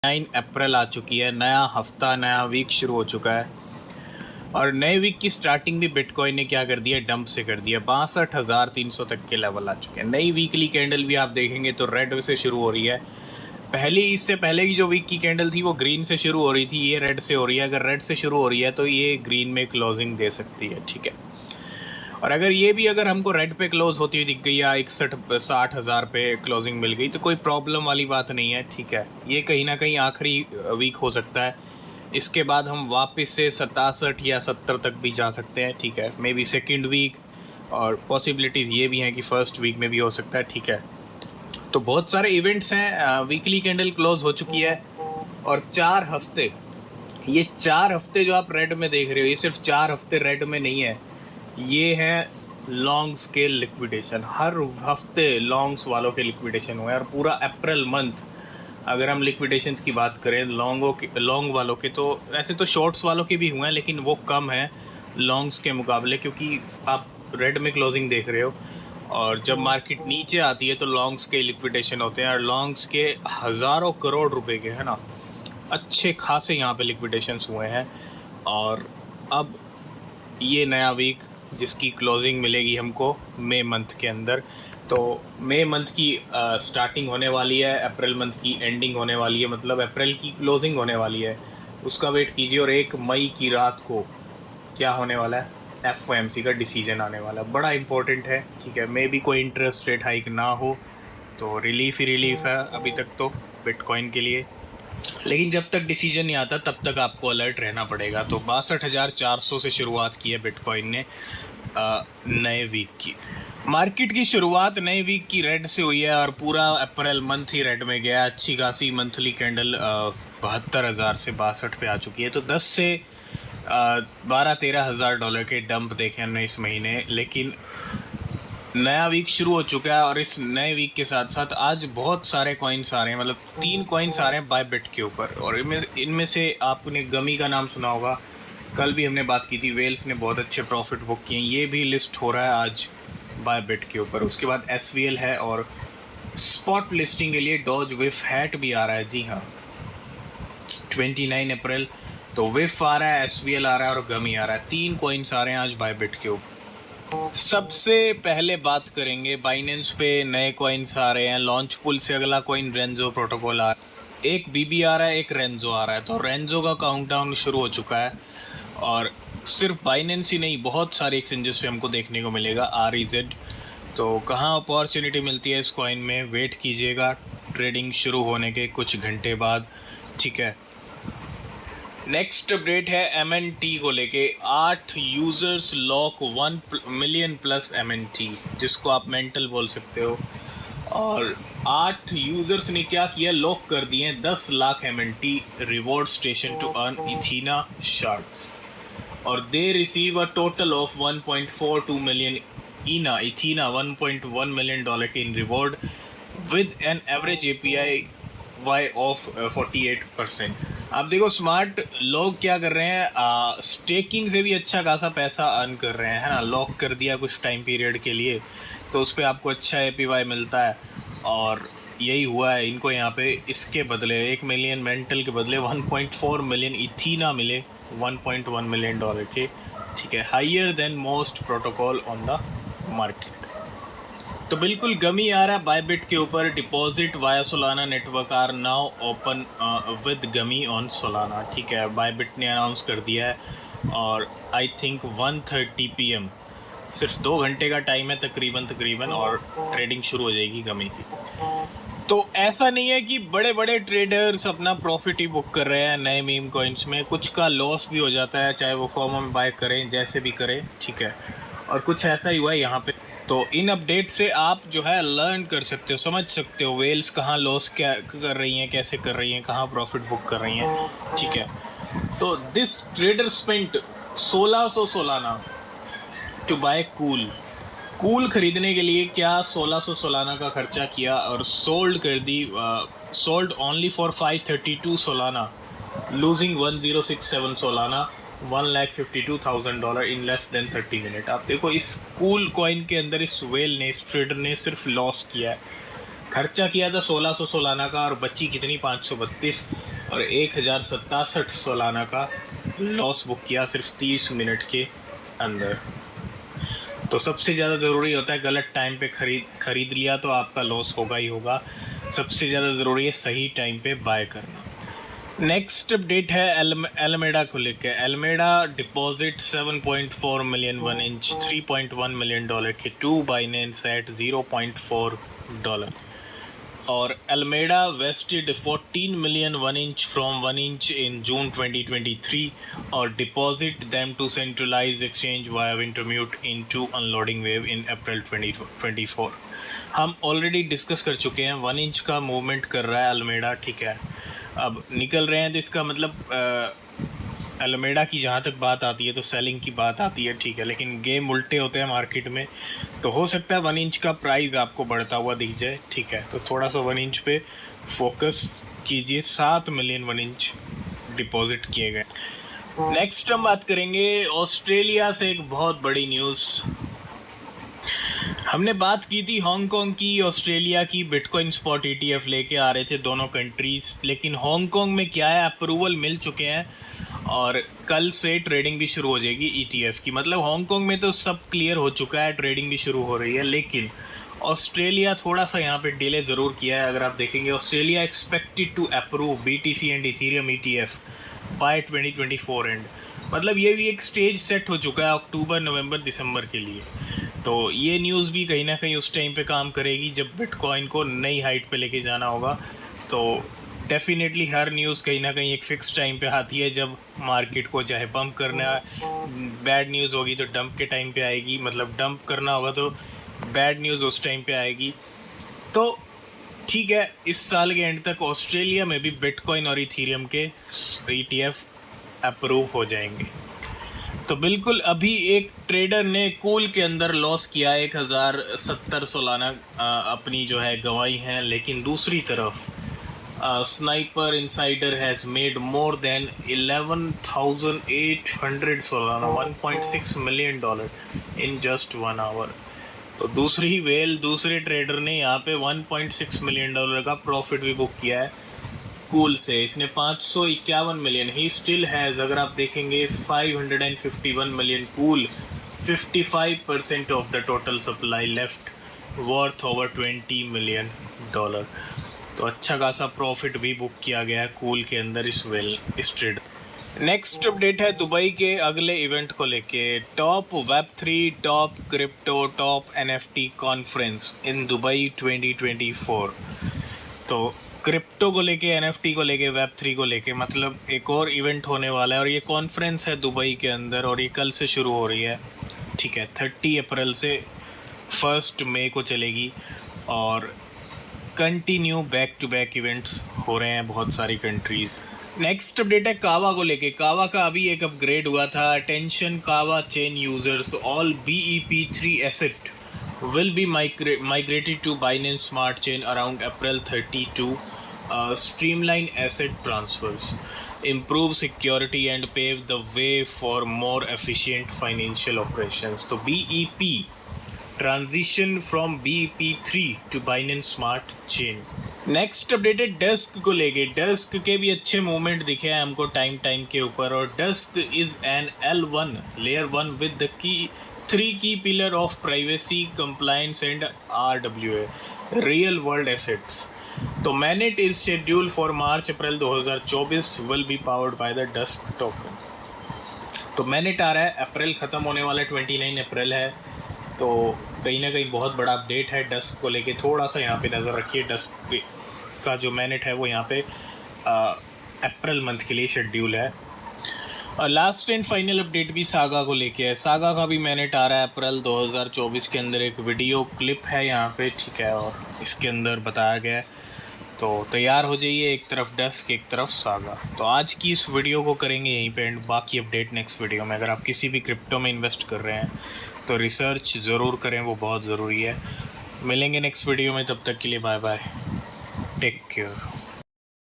9 अप्रैल आ चुकी है, नया हफ्ता, नया वीक शुरू हो चुका है और नए वीक की स्टार्टिंग भी बिटकॉइन ने क्या कर दिया, डंप से कर दिया। 62,300 तक के लेवल आ चुके हैं। नई वीकली कैंडल भी आप देखेंगे तो रेड से शुरू हो रही है। इससे पहले की जो वीक की कैंडल थी वो ग्रीन से शुरू हो रही थी, ये रेड से हो रही है। अगर रेड से शुरू हो रही है तो ये ग्रीन में क्लोजिंग दे सकती है, ठीक है। और अगर हमको रेड पे क्लोज होती हुई दिख गई या 61-60 हज़ार पे क्लोजिंग मिल गई तो कोई प्रॉब्लम वाली बात नहीं है, ठीक है। ये कहीं ना कहीं आखिरी वीक हो सकता है। इसके बाद हम वापस से 67 या 70 तक भी जा सकते हैं, ठीक है। मे बी सेकेंड वीक, और पॉसिबिलिटीज़ ये भी हैं कि फर्स्ट वीक में भी हो सकता है, ठीक है। तो बहुत सारे इवेंट्स हैं। वीकली कैंडल क्लोज हो चुकी है और 4 हफ्ते, ये 4 हफ्ते जो आप रेड में देख रहे हो, ये सिर्फ 4 हफ्ते रेड में नहीं है, ये है लॉन्ग स्केल लिक्विडेशन। हर हफ्ते लॉन्ग्स वालों के लिक्विडेशन हुए और पूरा अप्रैल मंथ अगर हम लिक्विडेशंस की बात करें लॉन्ग वालों के, तो वैसे तो शॉर्ट्स वालों के भी हुए हैं लेकिन वो कम है लॉन्ग्स के मुकाबले, क्योंकि आप रेड में क्लोजिंग देख रहे हो। और जब मार्केट नीचे आती है तो लॉन्ग्स के लिक्विडेशन होते हैं और लॉन्ग्स के हज़ारों करोड़ रुपए के, है ना, अच्छे खासे यहाँ पे लिक्विडेशंस हुए हैं। और अब ये नया वीक जिसकी क्लोजिंग मिलेगी हमको मई मंथ के अंदर, तो मई मंथ की स्टार्टिंग होने वाली है, अप्रैल मंथ की एंडिंग होने वाली है, मतलब अप्रैल की क्लोजिंग होने वाली है, उसका वेट कीजिए। और 1 मई की रात को क्या होने वाला है, एफओएमसी का डिसीजन आने वाला है, बड़ा इंपॉर्टेंट है, ठीक है। मे भी कोई इंटरेस्ट रेट हाइक ना हो तो रिलीफ ही रिलीफ है अभी तक तो बिटकॉइन के लिए, लेकिन जब तक डिसीजन नहीं आता तब तक आपको अलर्ट रहना पड़ेगा। तो 62,400 से शुरुआत की है बिटकॉइन ने नए वीक की। मार्केट की शुरुआत नए वीक की रेड से हुई है और पूरा अप्रैल मंथ ही रेड में गया। अच्छी खासी मंथली कैंडल 72,000 से 62 पे आ चुकी है। तो 10 से 12-13 हज़ार डॉलर के डंप देखे हमने इस महीने, लेकिन नया वीक शुरू हो चुका है और इस नए वीक के साथ साथ आज बहुत सारे कॉइन्स आ रहे हैं, मतलब 3 कॉइन्स आ रहे हैं बाय बिट के ऊपर। और इनमें से आपने गमी का नाम सुना होगा, कल भी हमने बात की थी, वेल्स ने बहुत अच्छे प्रॉफिट बुक किए, ये भी लिस्ट हो रहा है आज बाय बिट के ऊपर। उसके बाद SVL है और स्पॉट लिस्टिंग के लिए डॉज विफ हैट भी आ रहा है, जी हाँ, 29 अप्रैल। तो विफ आ रहा है, SVL आ रहा है और गमी आ रहा है, 3 कॉइन्स आ रहे हैं आज बाय बिट के ऊपर। सबसे पहले बात करेंगे बाइनेंस पे नए कॉइन्स आ रहे हैं। लॉन्च पुल से अगला कॉइन रेंजो प्रोटोकॉल आ रहा है, एक BB आ रहा है, एक रेंजो आ रहा है। तो रेंजो का काउंटडाउन शुरू हो चुका है और सिर्फ बाइनेंस ही नहीं, बहुत सारे एक्सचेंजेस पे हमको देखने को मिलेगा REZ। तो कहाँ अपॉर्चुनिटी मिलती है इस कॉइन में, वेट कीजिएगा ट्रेडिंग शुरू होने के कुछ घंटे बाद, ठीक है। नेक्स्ट अपडेट है MNT को लेके। 8 users lock 1 million plus MNT, जिसको आप मेंटल बोल सकते हो। और 8 यूज़र्स ने क्या किया, लॉक कर दिए 10 lakh MNT reward station to earn Ethena shards. और they receive a total of 1.42 million Ethena, 1.1 million dollar के in reward with an average APY of 48%। आप देखो स्मार्ट लोग क्या कर रहे हैं, स्टेकिंग से भी अच्छा खासा पैसा अर्न कर रहे हैं, है ना। लॉक कर दिया कुछ टाइम पीरियड के लिए तो उस पर आपको अच्छा APY मिलता है। और यही हुआ है इनको यहाँ पे, इसके बदले 1 मिलियन मेंटल के बदले 1.4 मिलियन इथीना मिले, 1.1 मिलियन डॉलर के, ठीक है। Higher than most protocol on the market. तो बिल्कुल गमी आ रहा है बायबिट के ऊपर। Deposit via Solana network are now open with Gummy on Solana, ठीक है। बायबिट ने अनाउंस कर दिया है और आई थिंक 1:30 PM, सिर्फ 2 घंटे का टाइम है तकरीबन, और ट्रेडिंग शुरू हो जाएगी गमी की। तो ऐसा नहीं है कि बड़े बड़े ट्रेडर्स अपना प्रॉफिट ही बुक कर रहे हैं नए मीम कॉइन्स में, कुछ का लॉस भी हो जाता है, चाहे वो फॉर्मा में बाय करें जैसे भी करें, ठीक है। और कुछ ऐसा ही हुआ है यहाँ पे। तो इन अपडेट से आप जो है लर्न कर सकते हो, समझ सकते हो वेल्स कहाँ लॉस क्या कर रही हैं, कैसे कर रही हैं, कहाँ प्रॉफिट बुक कर रही हैं, ठीक है। तो this trader spent 1600 Solana to buy cool खरीदने के लिए क्या 1600 सोलाना का खर्चा किया और सोल्ड कर दी, sold only for 532 Solana, losing 1067 Solana, $152,000 in less than 30 minute. आप देखो इस कूल कॉइन के अंदर इस वेल ने, इस ट्रेडर ने सिर्फ लॉस किया है। खर्चा किया था 1600 सोलाना का और बची कितनी 532 और 1067 सोलाना का लॉस बुक किया सिर्फ 30 मिनट के अंदर। तो सबसे ज़्यादा ज़रूरी होता है गलत टाइम पे खरीद लिया तो आपका लॉस होगा ही होगा। सबसे ज़्यादा ज़रूरी है सही टाइम पे बाय करना। नेक्स्ट अपडेट है एलमेडा को लेकर। Alameda deposit 7.4 million 1 inch $3.1 million के टू बाइनेंस एट $0.4 और Alameda vested 14 million 1 inch from 1 inch in June 2023 और deposit them to centralize exchange via Wintermute in to unloading wave in April 2024। हम already discuss कर चुके हैं 1 inch का movement कर रहा है एलमेडा, ठीक है। अब निकल रहे हैं तो इसका मतलब एलमेडा की जहाँ तक बात आती है तो सेलिंग की बात आती है, ठीक है, लेकिन गेम उल्टे होते हैं मार्केट में। तो हो सकता है 1 इंच का प्राइस आपको बढ़ता हुआ दिख जाए, ठीक है। तो थोड़ा सा 1 इंच पे फोकस कीजिए। 7 मिलियन 1 इंच डिपॉजिट किए गए। नेक्स्ट हम बात करेंगे ऑस्ट्रेलिया से एक बहुत बड़ी न्यूज़। हमने बात की थी हांगकांग की, ऑस्ट्रेलिया की, बिटकॉइन स्पॉट ETF लेके आ रहे थे दोनों कंट्रीज़, लेकिन हांगकांग में क्या है, अप्रूवल मिल चुके हैं और कल से ट्रेडिंग भी शुरू हो जाएगी ETF की। मतलब हांगकांग में तो सब क्लियर हो चुका है, ट्रेडिंग भी शुरू हो रही है, लेकिन ऑस्ट्रेलिया थोड़ा सा यहाँ पे डिले ज़रूर किया है। अगर आप देखेंगे Australia expected to approve BTC and Ethereum ETF by 2024 end. मतलब ये भी एक स्टेज सेट हो चुका है अक्टूबर, नवंबर, दिसंबर के लिए। तो ये न्यूज़ भी कहीं ना कहीं उस टाइम पे काम करेगी जब बिटकॉइन को नई हाइट पे लेके जाना होगा। तो डेफिनेटली हर न्यूज़ कहीं ना कहीं एक फ़िक्स टाइम पे आती है जब मार्केट को चाहे बम्प करना है, बैड न्यूज़ होगी तो डंप के टाइम पे आएगी, मतलब डंप करना होगा तो बैड न्यूज़ उस टाइम पे आएगी। तो ठीक है, इस साल के एंड तक ऑस्ट्रेलिया में भी बिटकॉइन और इथेरियम के ETF अप्रूव हो जाएंगे। तो बिल्कुल अभी एक ट्रेडर ने कूल के अंदर लॉस किया 1070 सोलाना अपनी जो है गंवाई हैं, लेकिन दूसरी तरफ sniper insider has made more than 11,800 Solana $1.6 million in just 1 hour. तो दूसरे ट्रेडर ने यहाँ पे $1.6 मिलियन का प्रॉफिट भी बुक किया है कूल से। इसने 551 मिलियन, ही स्टिल हैज़, अगर आप देखेंगे 551 million cool, 55% of the total supply left, worth over $20 million. तो अच्छा खासा प्रॉफिट भी बुक किया गया है कूल के अंदर इस ट्रेड। नेक्स्ट अपडेट है दुबई के अगले इवेंट को लेके। Top Web3, top crypto, top NFT conference in Dubai 2024। तो क्रिप्टो को लेके, NFT को लेके, Web3 को लेके मतलब एक और इवेंट होने वाला है और ये कॉन्फ्रेंस है दुबई के अंदर और ये कल से शुरू हो रही है, ठीक है। 30 अप्रैल से 1 मई को चलेगी और continue back to back events हो रहे हैं बहुत सारी कंट्रीज़। नेक्स्ट अपडेट है कावा को लेके। कावा का अभी एक अपग्रेड हुआ था। अटेंशन कावा chain users, all BEP3 asset will be migrated to Binance Smart Chain around April 30 to streamline asset transfers, improve security and pave the way for more efficient financial operations. तो BEP transition from BEP3 to Binance Smart Chain। Next update है dusk को लेके। Dusk के भी अच्छे movement दिखे हैं हमको टाइम के ऊपर और Dusk is an L1 layer 1 with the key 3 key pillar of privacy, compliance and RWA, real world assets. तो mainnet is schedule for March April 2024, will be powered by the Dusk token. तो mainnet आ रहा है, अप्रैल ख़त्म होने वाला 29 अप्रैल है। तो कहीं ना कहीं बहुत बड़ा अपडेट है डस्क को लेके। थोड़ा सा यहाँ पे नज़र रखिए, डस्क का जो मैनेट है वो यहाँ पे अप्रैल मंथ के लिए शेड्यूल है। और लास्ट एंड फाइनल अपडेट भी सागा को लेके है। सागा का भी मैनेट आ रहा है अप्रैल 2024 के अंदर। एक वीडियो क्लिप है यहाँ पे, ठीक है, और इसके अंदर बताया गया है। तो तैयार हो जाइए, एक तरफ डस्क एक तरफ सागा। तो आज की इस वीडियो को करेंगे यहीं पे एंड बाकी अपडेट नेक्स्ट वीडियो में। अगर आप किसी भी क्रिप्टो में इन्वेस्ट कर रहे हैं तो रिसर्च ज़रूर करें, वो बहुत ज़रूरी है। मिलेंगे नेक्स्ट वीडियो में, तब तक के लिए बाय बाय, टेक केयर।